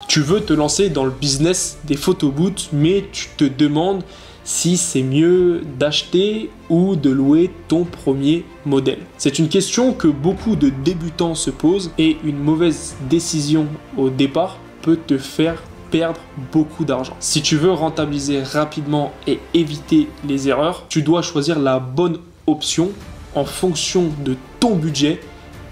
Tu veux te lancer dans le business des photobooths, mais tu te demandes si c'est mieux d'acheter ou de louer ton premier modèle. C'est une question que beaucoup de débutants se posent et une mauvaise décision au départ peut te faire perdre beaucoup d'argent. Si tu veux rentabiliser rapidement et éviter les erreurs, tu dois choisir la bonne option en fonction de ton budget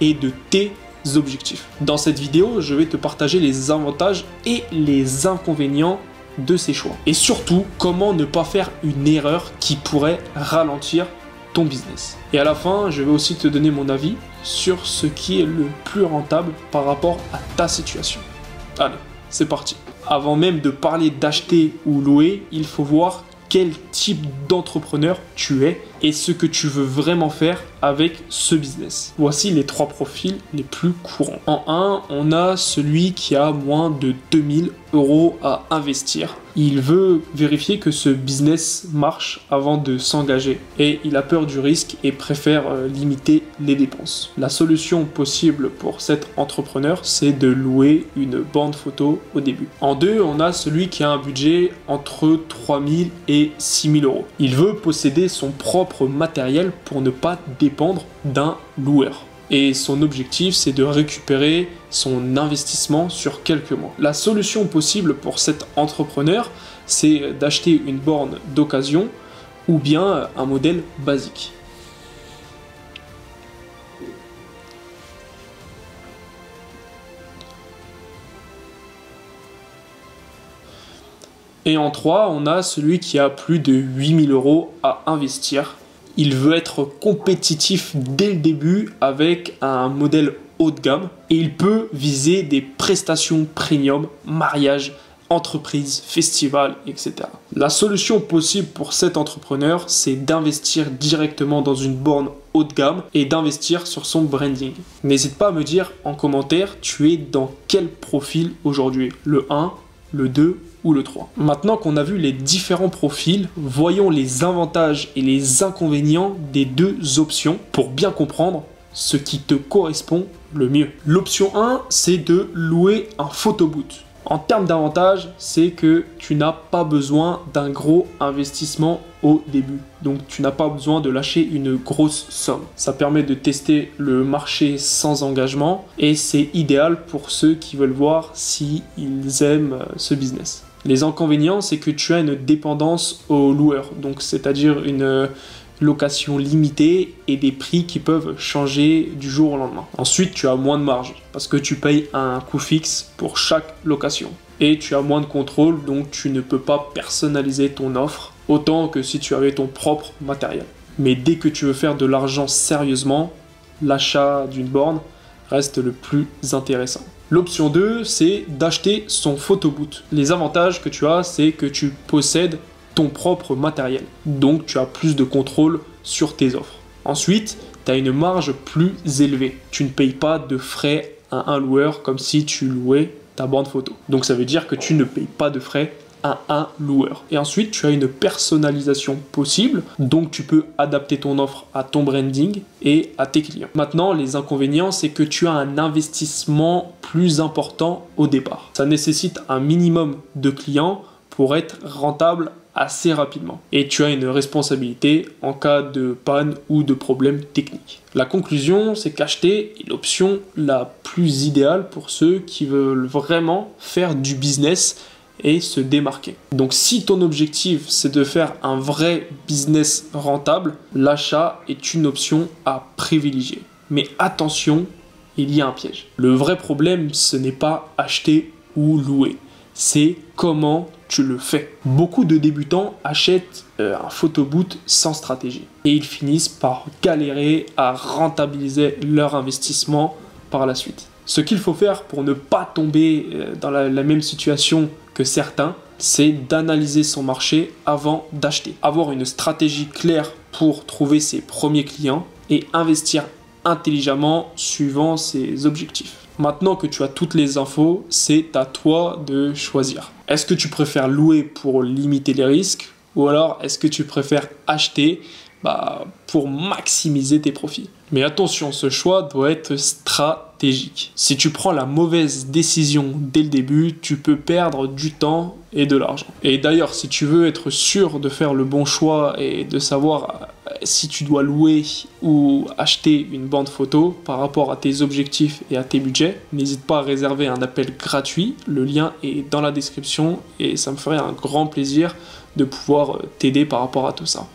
et de tes objectifs. Dans cette vidéo, je vais te partager les avantages et les inconvénients de ces choix. Et surtout, comment ne pas faire une erreur qui pourrait ralentir ton business. Et à la fin, je vais aussi te donner mon avis sur ce qui est le plus rentable par rapport à ta situation. Allez, c'est parti. Avant même de parler d'acheter ou louer, il faut voir quel type d'entrepreneur tu es et ce que tu veux vraiment faire avec ce business. Voici les 3 profils les plus courants. En 1, on a celui qui a moins de 2000 € à investir. Il veut vérifier que ce business marche avant de s'engager et il a peur du risque et préfère limiter les dépenses. La solution possible pour cet entrepreneur, c'est de louer une bande photo au début. En 2, on a celui qui a un budget entre 3000 et 6000 €. Il veut posséder son propre matériel pour ne pas dépendre d'un loueur. Et son objectif, c'est de récupérer son investissement sur quelques mois. La solution possible pour cet entrepreneur, c'est d'acheter une borne d'occasion ou bien un modèle basique. Et en 3, on a celui qui a plus de 8000 € à investir. Il veut être compétitif dès le début avec un modèle haut de gamme et il peut viser des prestations premium, mariage, entreprise, festival, etc. La solution possible pour cet entrepreneur, c'est d'investir directement dans une borne haut de gamme et d'investir sur son branding. N'hésite pas à me dire en commentaire, tu es dans quel profil aujourd'hui, le 1, le 2 ou le 3. Maintenant qu'on a vu les différents profils, voyons les avantages et les inconvénients des 2 options pour bien comprendre ce qui te correspond le mieux. L'option 1, c'est de louer un photobooth. En termes d'avantages, c'est que tu n'as pas besoin d'un gros investissement au début. Donc tu n'as pas besoin de lâcher une grosse somme. Ça permet de tester le marché sans engagement et c'est idéal pour ceux qui veulent voir s'ils aiment ce business. Les inconvénients, c'est que tu as une dépendance au loueur, donc c'est-à-dire une location limitée et des prix qui peuvent changer du jour au lendemain. Ensuite, tu as moins de marge parce que tu payes un coût fixe pour chaque location. Et tu as moins de contrôle, donc tu ne peux pas personnaliser ton offre autant que si tu avais ton propre matériel. Mais dès que tu veux faire de l'argent sérieusement, l'achat d'une borne reste le plus intéressant. L'option 2, c'est d'acheter son photobooth. Les avantages que tu as, c'est que tu possèdes ton propre matériel. Donc, tu as plus de contrôle sur tes offres. Ensuite, tu as une marge plus élevée. Tu ne payes pas de frais à un loueur comme si tu louais ta bande photo. Donc, ça veut dire que tu ne payes pas de frais à un loueur. Et ensuite, tu as une personnalisation possible. Donc, tu peux adapter ton offre à ton branding et à tes clients. Maintenant, les inconvénients, c'est que tu as un investissement plus important au départ. Ça nécessite un minimum de clients pour être rentable assez rapidement. Et tu as une responsabilité en cas de panne ou de problème technique. La conclusion, c'est qu'acheter est l'option la plus idéale pour ceux qui veulent vraiment faire du business et se démarquer. Donc si ton objectif c'est de faire un vrai business rentable, l'achat est une option à privilégier. Mais attention, il y a un piège. Le vrai problème, ce n'est pas acheter ou louer, c'est comment tu le fais. Beaucoup de débutants achètent un photobooth sans stratégie et ils finissent par galérer à rentabiliser leur investissement par la suite. Ce qu'il faut faire pour ne pas tomber dans la même situation que certains, c'est d'analyser son marché avant d'acheter. Avoir une stratégie claire pour trouver ses premiers clients et investir intelligemment suivant ses objectifs. Maintenant que tu as toutes les infos, c'est à toi de choisir. Est-ce que tu préfères louer pour limiter les risques ou alors est-ce que tu préfères acheter pour maximiser tes profits? Mais attention, ce choix doit être stratégique. stratégique. Si tu prends la mauvaise décision dès le début, tu peux perdre du temps et de l'argent. Et d'ailleurs, si tu veux être sûr de faire le bon choix et de savoir si tu dois louer ou acheter une bande photo par rapport à tes objectifs et à tes budgets, n'hésite pas à réserver un appel gratuit. Le lien est dans la description et ça me ferait un grand plaisir de pouvoir t'aider par rapport à tout ça.